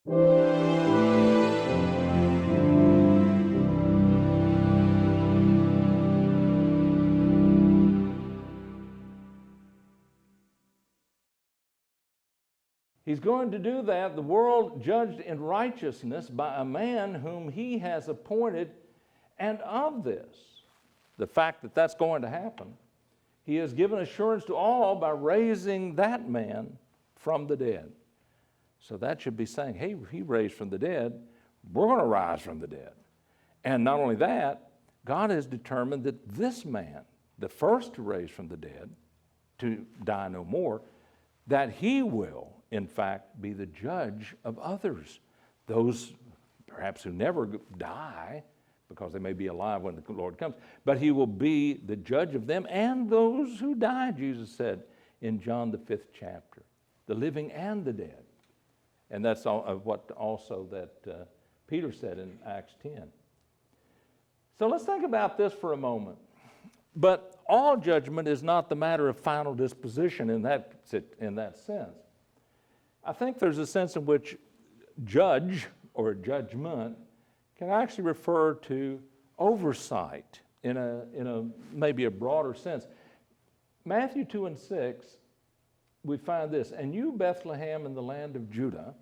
He's going to do that, the world judged in righteousness by a man whom he has appointed, and of this, the fact that that's going to happen, he has given assurance to all by raising that man from the dead. So that should be saying, hey, he raised from the dead, we're going to rise from the dead. And not only that, God has determined that this man, the first to raise from the dead, to die no more, that he will, in fact, be the judge of others. Those perhaps who never die, because they may be alive when the Lord comes, but he will be the judge of them and those who die, Jesus said in John the 5th chapter, the living and the dead. And that's what also that Peter said in Acts 10. So let's think about this for a moment. But all judgment is not the matter of final disposition in that sense. I think there's a sense in which judge or judgment can actually refer to oversight in a maybe a broader sense. Matthew 2 and 6, we find this, and you, Bethlehem, in the land of Judah.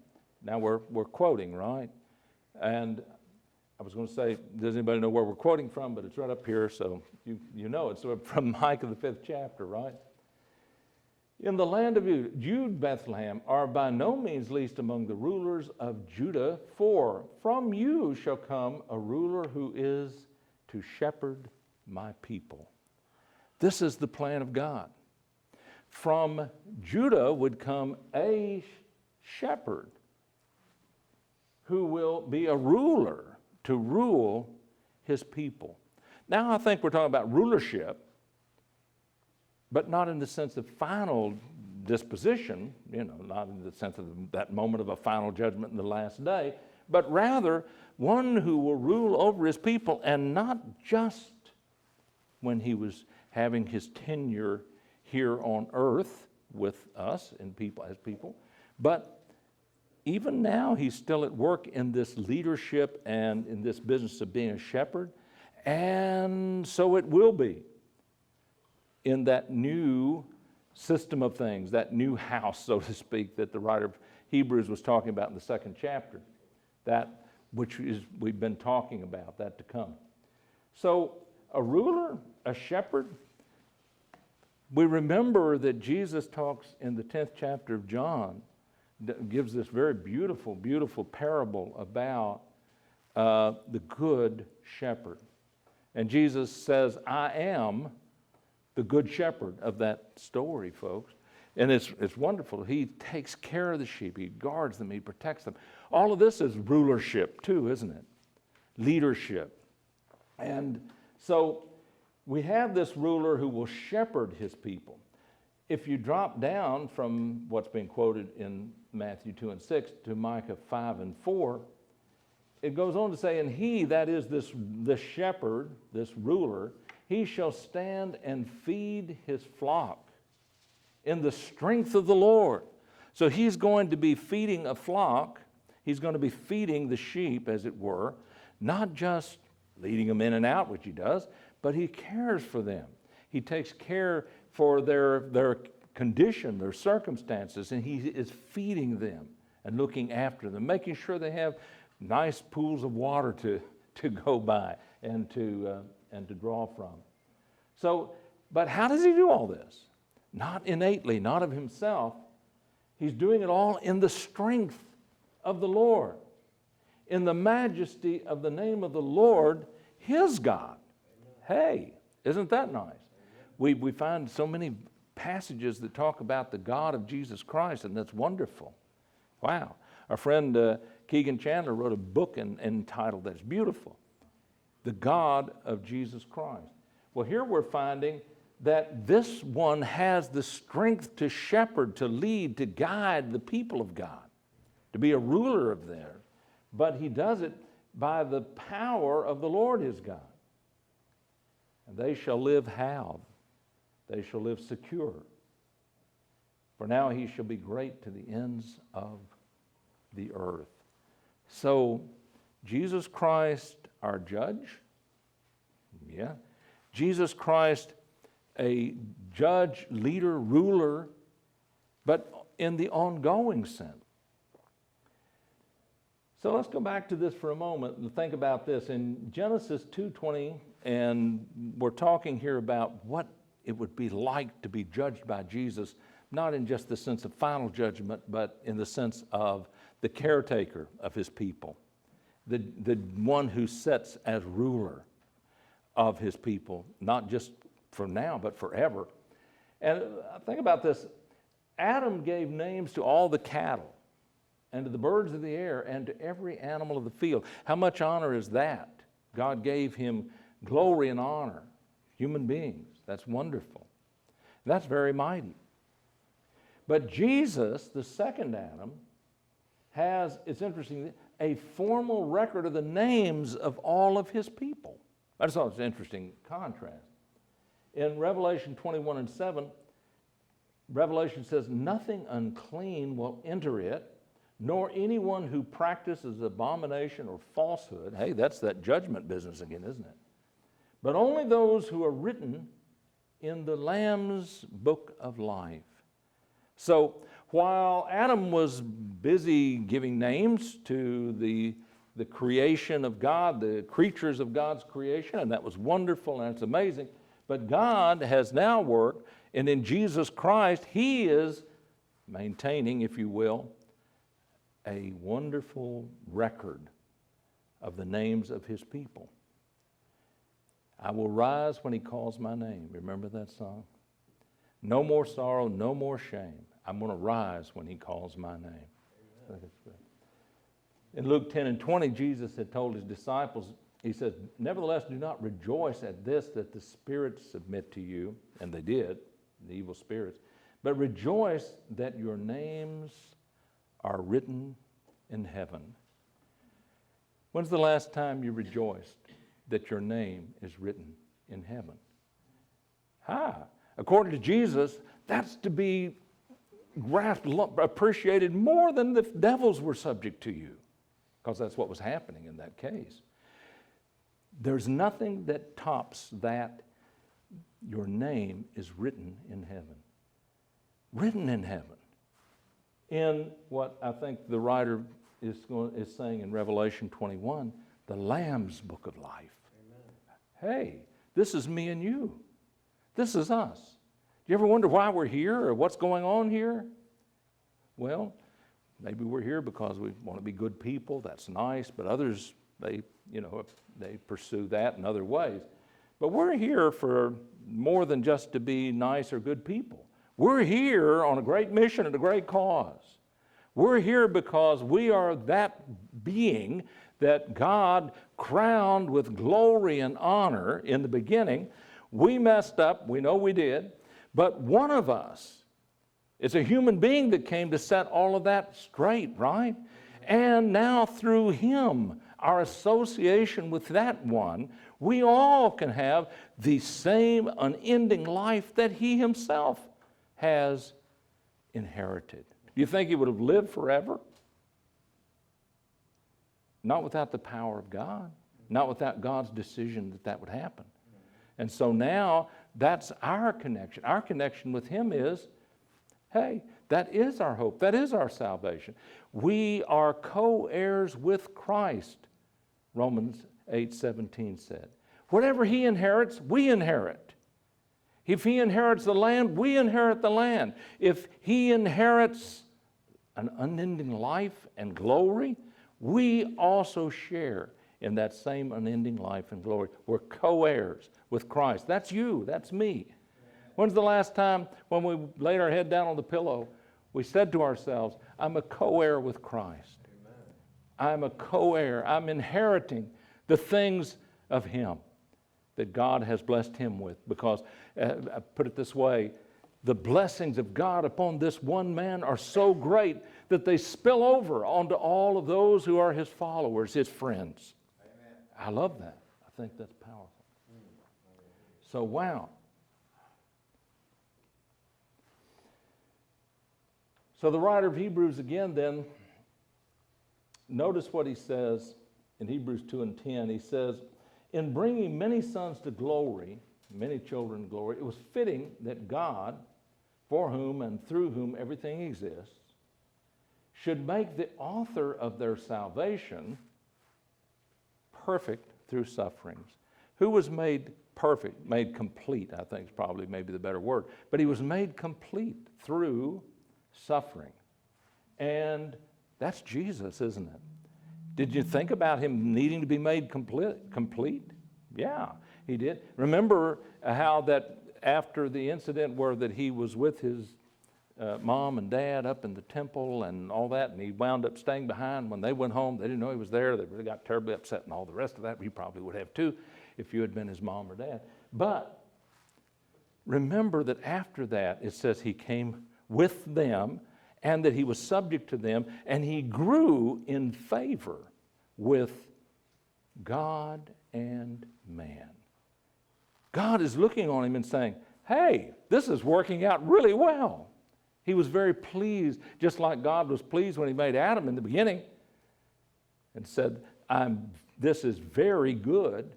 Now we're quoting, right? And I was going to say, does anybody know where we're quoting from? But it's right up here, so you know it. So from Micah the 5th chapter, right? In the land of Judah, you, Bethlehem, are by no means least among the rulers of Judah, for from you shall come a ruler who is to shepherd my people. This is the plan of God. From Judah would come a shepherd who will be a ruler to rule his people. Now I think we're talking about rulership, but not in the sense of final disposition, not in the sense of that moment of a final judgment in the last day, but rather one who will rule over his people, and not just when he was having his tenure here on earth with us and people as people, but even now he's still at work in this leadership and in this business of being a shepherd, and so it will be in that new system of things, that new house, so to speak, that the writer of Hebrews was talking about in the 2nd chapter, that which is we've been talking about, that to come. So a ruler, a shepherd, we remember that Jesus talks in the 10th chapter of John, gives this very beautiful, beautiful parable about the good shepherd. And Jesus says, I am the good shepherd of that story, folks. And it's wonderful. He takes care of the sheep. He guards them. He protects them. All of this is rulership too, isn't it? Leadership. And so we have this ruler who will shepherd his people. If you drop down from what's being quoted in Matthew 2 and 6 to Micah 5 and 4, it goes on to say, and he, that is this shepherd, this ruler, he shall stand and feed his flock in the strength of the Lord. So he's going to be feeding a flock. He's going to be feeding the sheep, as it were, not just leading them in and out, which he does, but he cares for them. He takes care for their condition, their circumstances, and he is feeding them and looking after them, making sure they have nice pools of water to go by and to draw from. So, but how does he do all this? Not innately, not of himself. He's doing it all in the strength of the Lord, in the majesty of the name of the Lord, his God. Hey, isn't that nice? We find so many passages that talk about the God of Jesus Christ, and that's wonderful. Wow. Our friend Keegan Chandler wrote a book entitled, that's beautiful, The God of Jesus Christ. Well, here we're finding that this one has the strength to shepherd, to lead, to guide the people of God, to be a ruler of theirs, but he does it by the power of the Lord his God. And they shall live how? They shall live secure. For now he shall be great to the ends of the earth. So, Jesus Christ, our judge, yeah. Jesus Christ, a judge, leader, ruler, but in the ongoing sense. So let's go back to this for a moment and think about this. In Genesis 2:20, and we're talking here about what it would be like to be judged by Jesus, not in just the sense of final judgment, but in the sense of the caretaker of his people, the one who sits as ruler of his people, not just for now, but forever. And think about this. Adam gave names to all the cattle and to the birds of the air and to every animal of the field. How much honor is that? God gave him glory and honor. Human beings. That's wonderful. That's very mighty. But Jesus, the second Adam, has, it's interesting, a formal record of the names of all of his people. I just thought it was an interesting contrast. In Revelation 21:7, Revelation says, nothing unclean will enter it, nor anyone who practices abomination or falsehood. Hey, that's that judgment business again, isn't it? But only those who are written in the Lamb's book of life. So while Adam was busy giving names to the creation of God, the creatures of God's creation, and that was wonderful and it's amazing, but God has now worked, and in Jesus Christ, he is maintaining, if you will, a wonderful record of the names of his people. I will rise when he calls my name. Remember that song? No more sorrow, no more shame. I'm going to rise when he calls my name. Amen. In Luke 10:20, Jesus had told his disciples, he says, nevertheless, do not rejoice at this, that the spirits submit to you, and they did, the evil spirits, but rejoice that your names are written in heaven. When's the last time you rejoiced that your name is written in heaven? According to Jesus, that's to be grasped, appreciated more than the devils were subject to you, because that's what was happening in that case. There's nothing that tops that. Your name is written in heaven. Written in heaven. In what I think the writer is saying in Revelation 21, the Lamb's book of life. Amen. Hey, this is me and you. This is us. Do you ever wonder why we're here or what's going on here? Well, maybe we're here because we want to be good people. That's nice. But others, they pursue that in other ways. But we're here for more than just to be nice or good people. We're here on a great mission and a great cause. We're here because we are that being that God crowned with glory and honor in the beginning. We messed up, we know we did, but one of us is a human being that came to set all of that straight, right? And now through him, our association with that one, we all can have the same unending life that he himself has inherited. Do you think he would have lived forever? Not without the power of God, not without God's decision that that would happen. And so now that's our connection. Our connection with him is, hey, that is our hope. That is our salvation. We are co-heirs with Christ, Romans 8:17 said. Whatever he inherits, we inherit. If he inherits the land, we inherit the land. If he inherits an unending life and glory, we also share in that same unending life and glory. We're co-heirs with Christ. That's you, that's me. When's the last time when we laid our head down on the pillow, we said to ourselves, I'm a co-heir with Christ. Amen. I'm a co-heir. I'm inheriting the things of him that God has blessed him with. Because, I put it this way, the blessings of God upon this one man are so great that they spill over onto all of those who are his followers, his friends. Amen. I love that. I think that's powerful. So, wow. So the writer of Hebrews again then notice what he says in Hebrews 2 and 10. He says, in bringing many sons to glory, many children to glory, it was fitting that God, for whom and through whom everything exists, should make the author of their salvation perfect through sufferings. Who was made perfect, made complete, I think is probably maybe the better word. But he was made complete through suffering. And that's Jesus, isn't it? Did you think about him needing to be made complete? Yeah, he did. Remember how that after the incident where that he was with his mom and dad up in the temple and all that, and he wound up staying behind. When they went home, they didn't know he was there. They really got terribly upset and all the rest of that. You probably would have too if you had been his mom or dad. But remember that after that, it says he came with them and that he was subject to them, and he grew in favor with God and man. God is looking on him and saying, hey, this is working out really well. He was very pleased, just like God was pleased when he made Adam in the beginning and said, this is very good.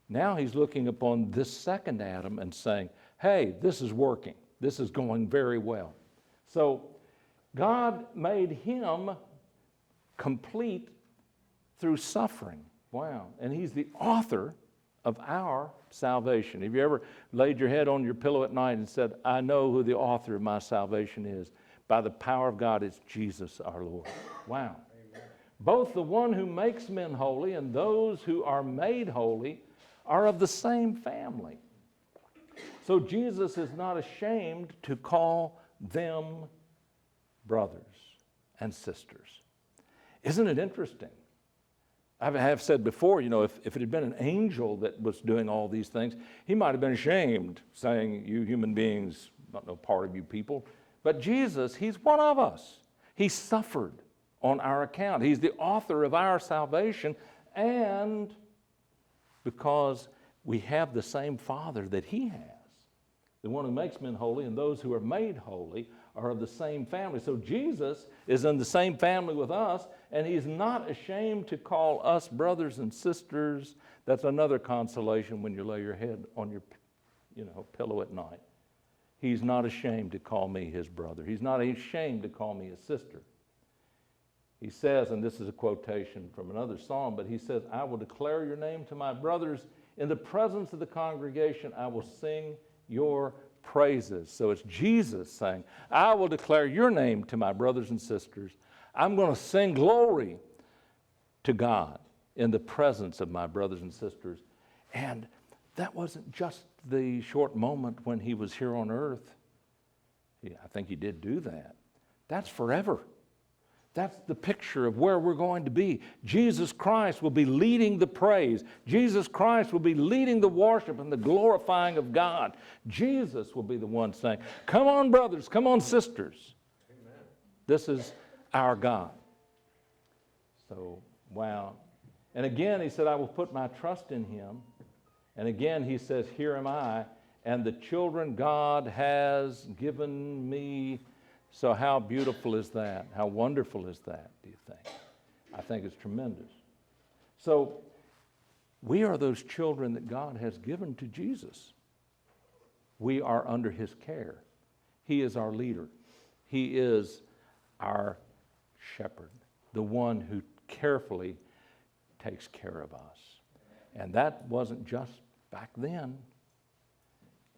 Now he's looking upon this second Adam and saying, hey, this is working. This is going very well. So God made him complete through suffering. Wow. And he's the author of our salvation. Have you ever laid your head on your pillow at night and said, I know who the author of my salvation is? By the power of God, it's Jesus our Lord. Wow. Amen. Both the one who makes men holy and those who are made holy are of the same family. So Jesus is not ashamed to call them brothers and sisters. Isn't it interesting? I have said before, if it had been an angel that was doing all these things, he might have been ashamed, saying, you human beings, not no part of you people. But Jesus, he's one of us. He suffered on our account. He's the author of our salvation, and because we have the same Father that he has, the one who makes men holy and those who are made holy are of the same family. So Jesus is in the same family with us, and he's not ashamed to call us brothers and sisters. That's another consolation when you lay your head on your pillow at night. He's not ashamed to call me his brother. He's not ashamed to call me his sister. He says, and this is a quotation from another psalm, but he says, I will declare your name to my brothers. In the presence of the congregation, I will sing your praises. So it's Jesus saying, I will declare your name to my brothers and sisters. I'm going to sing glory to God in the presence of my brothers and sisters. And that wasn't just the short moment when he was here on earth. I think he did do that. That's forever. That's the picture of where we're going to be. Jesus Christ will be leading the praise. Jesus Christ will be leading the worship and the glorifying of God. Jesus will be the one saying, come on, brothers, come on, sisters. Amen. This is our God. So, wow. And again, he said, I will put my trust in him. And again, he says, here am I, and the children God has given me. So how beautiful is that? How wonderful is that, do you think? I think it's tremendous. So we are those children that God has given to Jesus. We are under his care. He is our leader. He is our shepherd, the one who carefully takes care of us. And that wasn't just back then.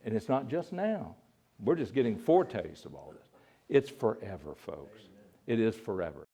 And it's not just now. We're just getting foretastes of all this. It's forever, folks. It is forever.